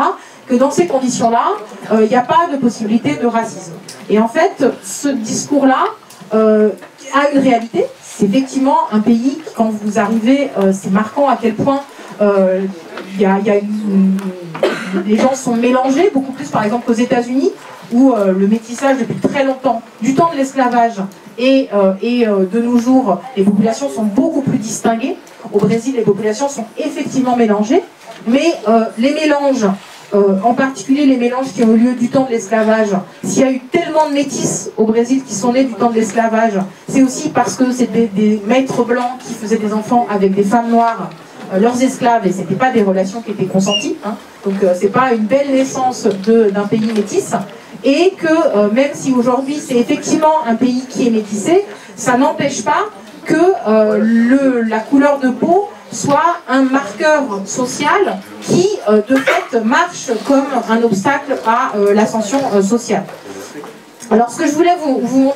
Que dans ces conditions-là, il n'y a pas de possibilité de racisme. Et en fait, ce discours-là a une réalité. C'est effectivement un pays, quand vous arrivez, c'est marquant à quel point les gens sont mélangés, beaucoup plus par exemple qu'aux États-Unis, où le métissage depuis très longtemps, du temps de l'esclavage et de nos jours, les populations sont beaucoup plus distinguées. Au Brésil, les populations sont effectivement mélangées, mais les mélanges, en particulier les mélanges qui ont eu lieu du temps de l'esclavage, s'il y a eu tellement de métis au Brésil qui sont nés du temps de l'esclavage, c'est aussi parce que c'était des maîtres blancs qui faisaient des enfants avec des femmes noires, leurs esclaves, et c'était pas des relations qui étaient consenties, hein. Donc c'est pas une belle naissance d'un pays métis. Et que même si aujourd'hui c'est effectivement un pays qui est métissé, ça n'empêche pas que la couleur de peau soit un marqueur social qui de fait marche comme un obstacle à l'ascension sociale. Alors ce que je voulais vous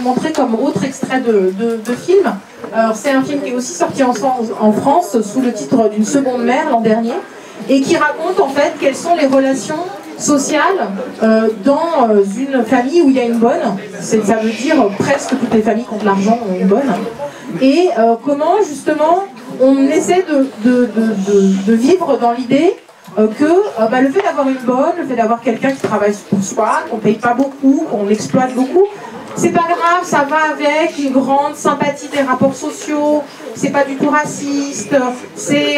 montrer comme autre extrait de film, c'est un film qui est aussi sorti en France sous le titre d'une seconde mère l'an dernier, et qui raconte en fait quelles sont les relations sociales dans une famille où il y a une bonne. Ça veut dire presque toutes les familles qui ont de l'argent ont une bonne. Et comment justement on essaie de vivre dans l'idée que le fait d'avoir une bonne, le fait d'avoir quelqu'un qui travaille pour soi, qu'on ne paye pas beaucoup, qu'on exploite beaucoup, c'est pas grave, ça va avec une grande sympathie des rapports sociaux, c'est pas du tout raciste, c'est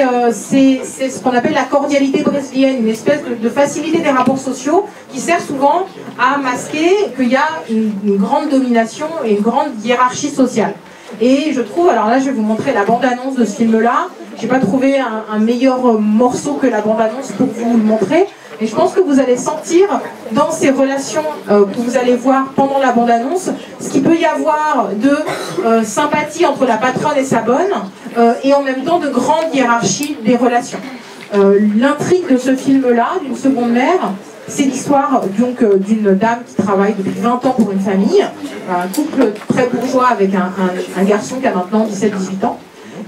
ce qu'on appelle la cordialité brésilienne, une espèce de facilité des rapports sociaux qui sert souvent à masquer qu'il y a une grande domination et une grande hiérarchie sociale. Et je trouve, alors là je vais vous montrer la bande-annonce de ce film-là, j'ai pas trouvé un meilleur morceau que la bande-annonce pour vous le montrer, mais je pense que vous allez sentir dans ces relations que vous allez voir pendant la bande-annonce ce qu'il peut y avoir de sympathie entre la patronne et sa bonne et en même temps de grande hiérarchie des relations. L'intrigue de ce film-là, d'une seconde mère, c'est l'histoire donc d'une dame qui travaille depuis 20 ans pour une famille, un couple très bourgeois avec un garçon qui a maintenant 17-18 ans.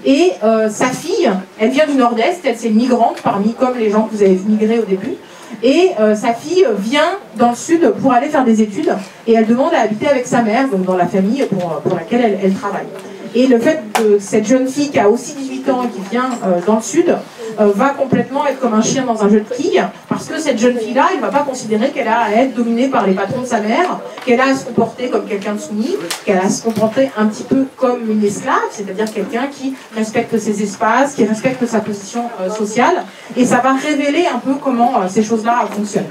Et sa fille, elle vient du nord-est, elle c'est une migrante parmi comme les gens que vous avez vu migrer au début. Et sa fille vient dans le sud pour aller faire des études et elle demande à habiter avec sa mère, donc dans la famille pour laquelle elle travaille. Et le fait que cette jeune fille qui a aussi 18 ans et qui vient dans le sud va complètement être comme un chien dans un jeu de quilles, parce que cette jeune fille-là, elle ne va pas considérer qu'elle a à être dominée par les patrons de sa mère, qu'elle a à se comporter comme quelqu'un de soumis, qu'elle a à se comporter un petit peu comme une esclave, c'est-à-dire quelqu'un qui respecte ses espaces, qui respecte sa position sociale, et ça va révéler un peu comment ces choses-là fonctionnent.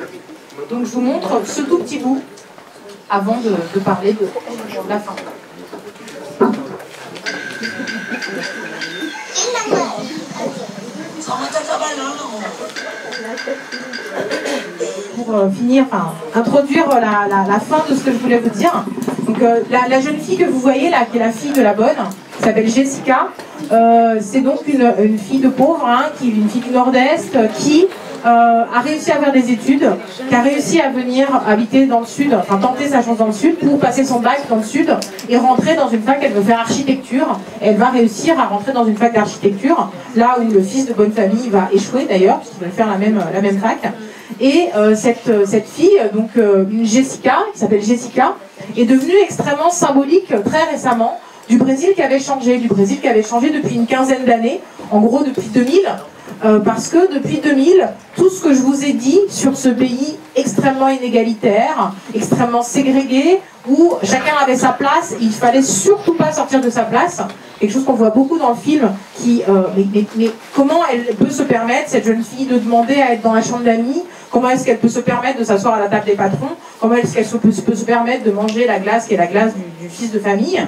Donc je vous montre ce tout petit bout avant de parler de la fin. Sama tak kabar lalu. finir, enfin, introduire la fin de ce que je voulais vous dire. Donc, la jeune fille que vous voyez là, qui est la fille de la bonne, qui s'appelle Jessica, c'est donc une fille de pauvre, hein, une fille du Nord-Est, qui a réussi à faire des études, qui a réussi à venir habiter dans le Sud, enfin tenter sa chance dans le Sud pour passer son bac dans le Sud et rentrer dans une fac. Elle veut faire architecture, et elle va réussir à rentrer dans une fac d'architecture, là où le fils de bonne famille va échouer d'ailleurs, puisqu'il va faire la même fac. Et cette fille, donc Jessica, qui s'appelle Jessica, est devenue extrêmement symbolique très récemment du Brésil qui avait changé, depuis une quinzaine d'années, en gros depuis 2000. Parce que depuis 2000, tout ce que je vous ai dit sur ce pays extrêmement inégalitaire, extrêmement ségrégué, où chacun avait sa place, il fallait surtout pas sortir de sa place, quelque chose qu'on voit beaucoup dans le film, mais comment elle peut se permettre, cette jeune fille, de demander à être dans la chambre d'amis, comment est-ce qu'elle peut se permettre de s'asseoir à la table des patrons, comment est-ce qu'elle peut se permettre de manger la glace qui est la glace du fils de famille.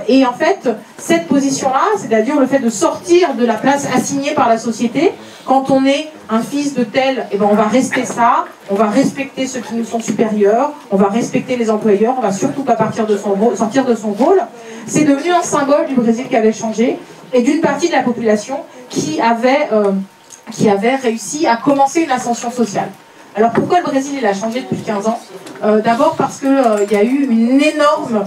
Et en fait, cette position-là, c'est-à-dire le fait de sortir de la place assignée par la société, quand on est un fils de tel, eh ben on va rester ça, on va respecter ceux qui nous sont supérieurs, on va respecter les employeurs, on va surtout pas sortir de son rôle. C'est devenu un symbole du Brésil qui avait changé, et d'une partie de la population qui avait réussi à commencer une ascension sociale. Alors pourquoi le Brésil il a changé depuis 15 ans? D'abord parce qu'il y a eu une énorme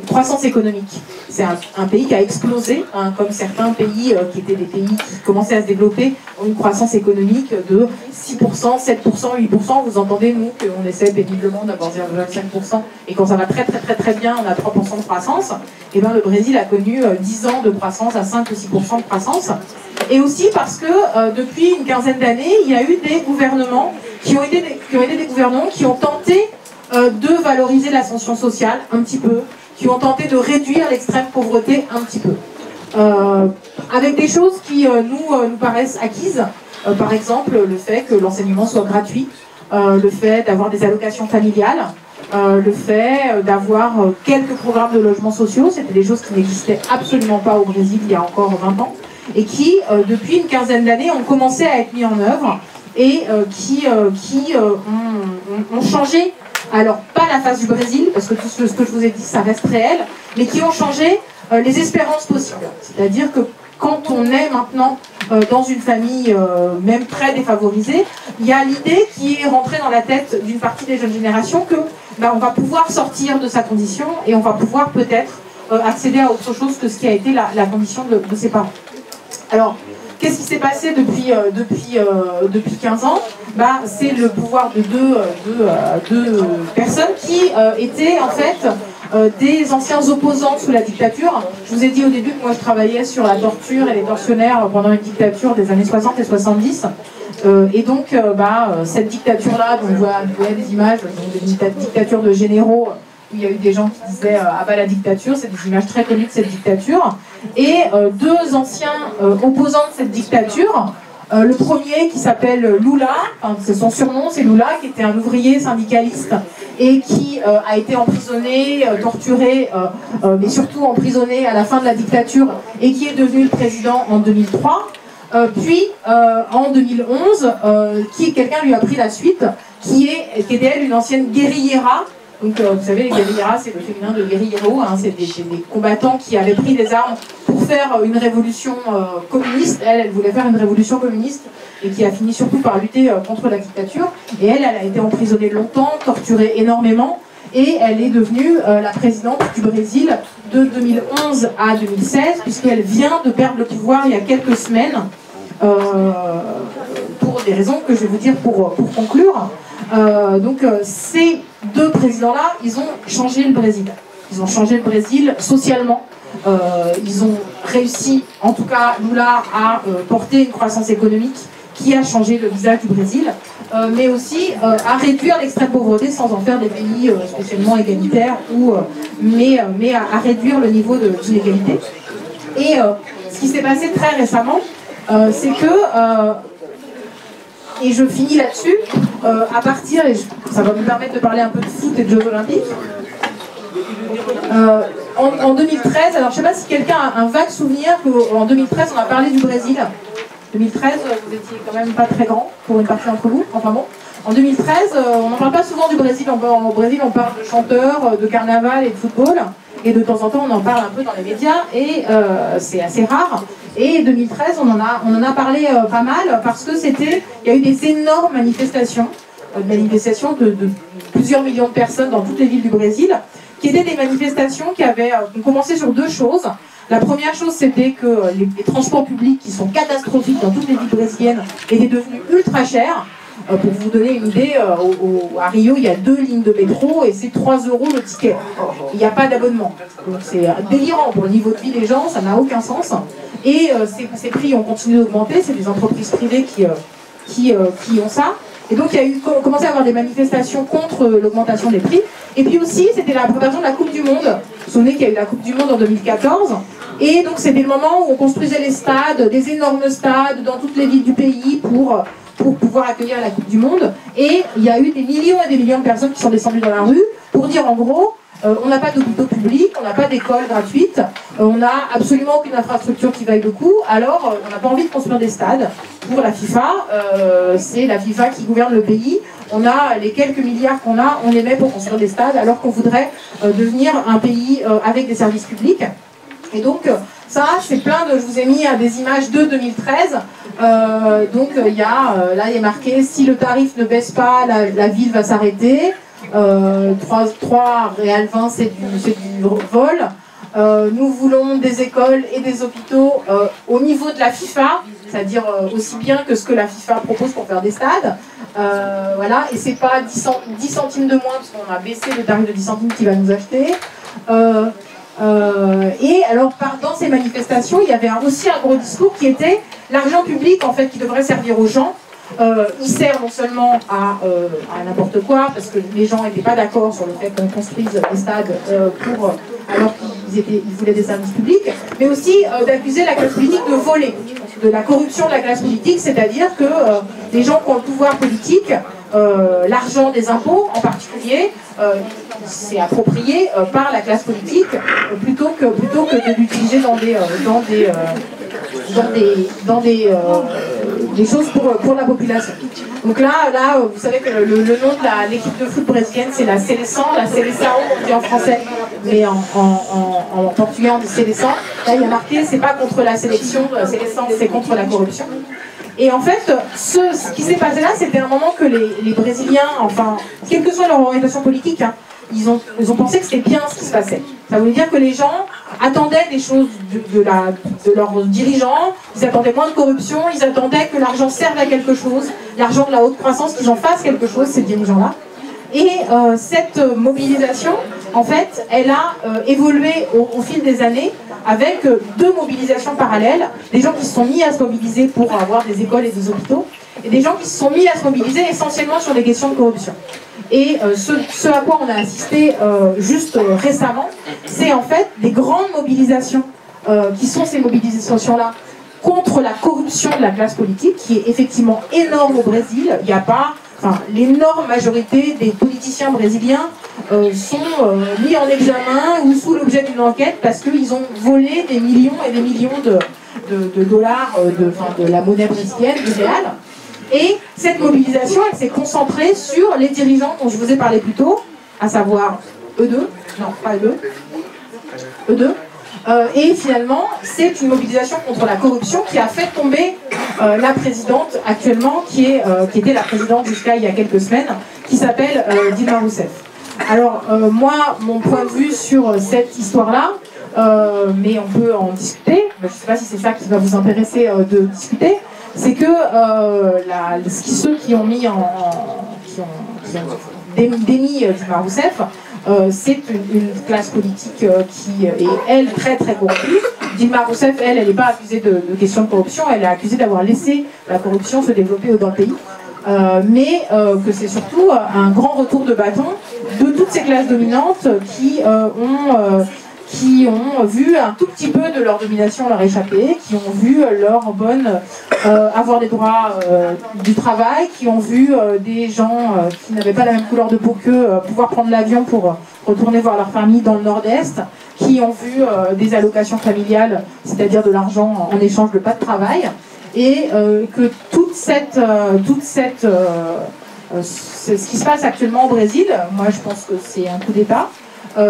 croissance économique. C'est un pays qui a explosé, hein, comme certains pays qui étaient des pays qui commençaient à se développer, ont une croissance économique de 6%, 7%, 8%. Vous entendez, nous, qu'on essaie péniblement d'avoir 0,5%, et quand ça va très très très très bien, on a 3% de croissance. Et bien le Brésil a connu 10 ans de croissance à 5 ou 6% de croissance. Et aussi parce que depuis une quinzaine d'années, il y a eu des gouvernements qui ont été des gouvernements qui ont tenté de valoriser l'ascension sociale un petit peu, qui ont tenté de réduire l'extrême pauvreté un petit peu. Avec des choses qui nous paraissent acquises, par exemple le fait que l'enseignement soit gratuit, le fait d'avoir des allocations familiales, le fait d'avoir quelques programmes de logements sociaux, c'était des choses qui n'existaient absolument pas au Brésil il y a encore 20 ans, et qui, depuis une quinzaine d'années, ont commencé à être mis en œuvre, et qui ont changé, alors pas la face du Brésil, parce que tout ce que je vous ai dit, ça reste réel, mais qui ont changé les espérances possibles. C'est-à-dire que quand on est maintenant dans une famille même très défavorisée, il y a l'idée qui est rentrée dans la tête d'une partie des jeunes générations que on va pouvoir sortir de sa condition et on va pouvoir peut-être accéder à autre chose que ce qui a été la condition de ses parents. Alors, qu'est-ce qui s'est passé depuis 15 ans? C'est le pouvoir de deux personnes qui étaient en fait des anciens opposants sous la dictature. Je vous ai dit au début que moi je travaillais sur la torture et les tortionnaires pendant une dictature des années 60 et 70. Et donc cette dictature-là, vous voyez des images, des dictatures de généraux, où il y a eu des gens qui disaient ah bah la dictature, c'est des images très connues de cette dictature. Et deux anciens opposants de cette dictature, le premier qui s'appelle Lula, enfin, c'est son surnom, c'est Lula, qui était un ouvrier syndicaliste et qui a été emprisonné, torturé, mais surtout emprisonné à la fin de la dictature, et qui est devenu le président en 2003. Puis en 2011, quelqu'un lui a pris la suite, qui était elle une ancienne guérillera. Donc vous savez, les guérilleras, c'est le féminin de guerrillero, hein, c'est des combattants qui avaient pris des armes pour faire une révolution communiste. Elle voulait faire une révolution communiste, et qui a fini surtout par lutter contre la dictature. Et elle a été emprisonnée longtemps, torturée énormément, et elle est devenue la présidente du Brésil de 2011 à 2016, puisqu'elle vient de perdre le pouvoir il y a quelques semaines, pour des raisons que je vais vous dire pour conclure. Ces deux présidents-là, ils ont changé le Brésil. Ils ont changé le Brésil socialement. Ils ont réussi, en tout cas Lula, à porter une croissance économique qui a changé le visage du Brésil, mais aussi à réduire l'extrême pauvreté sans en faire des pays spécialement égalitaires, mais à réduire le niveau d'inégalité. Et ce qui s'est passé très récemment, c'est que, et je finis là-dessus, à partir, ça va me permettre de parler un peu de foot et de Jeux Olympiques. En 2013, alors je ne sais pas si quelqu'un a un vague souvenir qu'en 2013 on a parlé du Brésil. 2013, vous étiez quand même pas très grand pour une partie d'entre vous, enfin bon. En 2013, on n'en parle pas souvent du Brésil. Au Brésil, on parle de chanteurs, de carnaval et de football. Et de temps en temps, on en parle un peu dans les médias. Et c'est assez rare. Et 2013, on en a parlé pas mal parce que il y a eu des énormes manifestations. De plusieurs millions de personnes dans toutes les villes du Brésil, qui étaient des manifestations qui ont commencé sur deux choses. La première chose, c'était que les transports publics, qui sont catastrophiques dans toutes les villes brésiliennes, étaient devenus ultra chers. Pour vous donner une idée, à Rio, il y a 2 lignes de métro et c'est 3 € le ticket. Il n'y a pas d'abonnement. Donc c'est délirant pour le niveau de vie des gens, ça n'a aucun sens. Et ces prix ont continué d'augmenter, c'est des entreprises privées qui ont ça. Et donc il y a commencé à avoir des manifestations contre l'augmentation des prix. Et puis aussi, c'était la préparation de la Coupe du Monde. Vous vous souvenez qu'il y a eu la Coupe du Monde en 2014. Et donc c'était le moment où on construisait les stades, des énormes stades dans toutes les villes du pays pour pouvoir accueillir la Coupe du Monde. Et il y a eu des millions et des millions de personnes qui sont descendues dans la rue pour dire en gros, on n'a pas d'hôpitaux publics, on n'a pas d'écoles gratuites, on n'a absolument aucune infrastructure qui vaille le coup, alors on n'a pas envie de construire des stades. Pour la FIFA, c'est la FIFA qui gouverne le pays. On a les quelques milliards qu'on a, on les met pour construire des stades, alors qu'on voudrait devenir un pays avec des services publics. Et donc, ça, c'est plein de... Je vous ai mis des images de 2013. Donc, il y a marqué « Si le tarif ne baisse pas, la ville va s'arrêter ». 3 Real 20, c'est du vol. Nous voulons des écoles et des hôpitaux au niveau de la FIFA, c'est-à-dire aussi bien que ce que la FIFA propose pour faire des stades. Voilà, et c'est pas 10 centimes de moins, parce qu'on a baissé le tarif de 10 centimes qui va nous acheter. Et alors, dans ces manifestations, il y avait aussi un gros discours qui était l'argent public, en fait, qui devrait servir aux gens. Il sert non seulement à n'importe quoi, parce que les gens n'étaient pas d'accord sur le fait qu'on construise des stades alors qu'ils voulaient des services publics, mais aussi d'accuser la classe politique de voler, de la corruption de la classe politique, c'est-à-dire que les gens qui ont le pouvoir politique, l'argent des impôts en particulier, c'est approprié par la classe politique plutôt que de l'utiliser dans des choses pour la population. Donc là, vous savez que le nom de l'équipe de foot brésilienne, c'est la Seleção, on dit en français, mais en portugais on dit Seleção. Là, il y a marqué, c'est pas contre la sélection, Seleção, c'est contre la corruption. Et en fait, ce qui s'est passé là, c'était un moment que les Brésiliens, enfin, quelle que soit leur orientation politique, hein, ils ont pensé que c'était bien ce qui se passait. Ça voulait dire que les gens attendaient des choses de leurs dirigeants, ils attendaient moins de corruption, ils attendaient que l'argent serve à quelque chose, l'argent de la haute croissance, qu'ils en fassent quelque chose, ces dirigeants-là. Et cette mobilisation, en fait, elle a évolué au fil des années avec 2 mobilisations parallèles, des gens qui se sont mis à se mobiliser pour avoir des écoles et des hôpitaux, et des gens qui se sont mis à se mobiliser essentiellement sur des questions de corruption. Et ce à quoi on a assisté juste récemment, c'est en fait des grandes mobilisations qui sont ces mobilisations-là contre la corruption de la classe politique, qui est effectivement énorme au Brésil. Il n'y a pas... Enfin, l'énorme majorité des politiciens brésiliens sont mis en examen ou sous l'objet d'une enquête parce qu'ils ont volé des millions et des millions de dollars de la monnaie brésilienne, du réal. Et cette mobilisation, elle s'est concentrée sur les dirigeants dont je vous ai parlé plus tôt, à savoir eux deux, non pas eux deux, et finalement, c'est une mobilisation contre la corruption qui a fait tomber la présidente actuellement, qui était la présidente jusqu'à il y a quelques semaines, qui s'appelle Dilma Rousseff. Alors, moi, mon point de vue sur cette histoire-là, mais on peut en discuter, je ne sais pas si c'est ça qui va vous intéresser de discuter, c'est que ceux qui ont démis Dilma Rousseff, c'est une classe politique qui est, elle, très très corrompue. Dilma Rousseff, elle n'est pas accusée de questions de corruption, elle est accusée d'avoir laissé la corruption se développer dans le pays. Mais que c'est surtout un grand retour de bâton de toutes ces classes dominantes qui ont vu un tout petit peu de leur domination leur échapper, qui ont vu leur avoir des droits du travail, qui ont vu des gens qui n'avaient pas la même couleur de peau qu'eux pouvoir prendre l'avion pour retourner voir leur famille dans le nord-est, qui ont vu des allocations familiales, c'est-à-dire de l'argent en échange de pas de travail, et que toute cette Ce qui se passe actuellement au Brésil, moi je pense que c'est un coup d'État.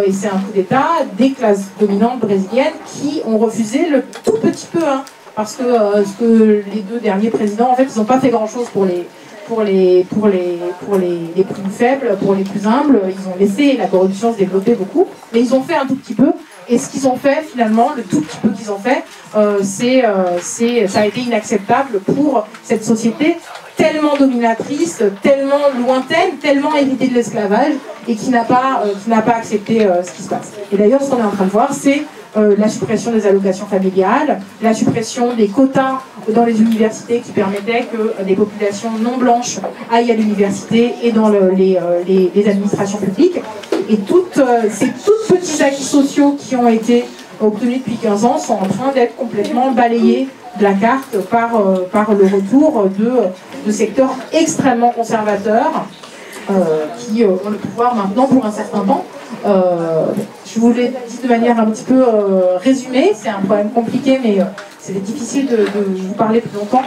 Et c'est un coup d'État des classes dominantes brésiliennes qui ont refusé le tout petit peu, hein, parce que les deux derniers présidents, en fait, ils n'ont pas fait grand-chose pour les plus faibles, pour les plus humbles. Ils ont laissé la corruption se développer beaucoup, mais ils ont fait un tout petit peu. Et ce qu'ils ont fait, finalement, le tout petit peu qu'ils ont fait, ça a été inacceptable pour cette société tellement dominatrice, tellement lointaine, tellement héritée de l'esclavage, et qui n'a pas accepté ce qui se passe. Et d'ailleurs, ce qu'on est en train de voir, c'est la suppression des allocations familiales, la suppression des quotas dans les universités qui permettaient que des populations non blanches aillent à l'université et dans les administrations publiques. Et ces toutes petits acquis sociaux qui ont été obtenus depuis 15 ans sont en train d'être complètement balayés de la carte par le retour de secteurs extrêmement conservateurs qui ont le pouvoir maintenant pour un certain temps. Je vous l'ai dit de manière un petit peu résumée, c'est un problème compliqué, mais c'était difficile de vous parler plus longtemps.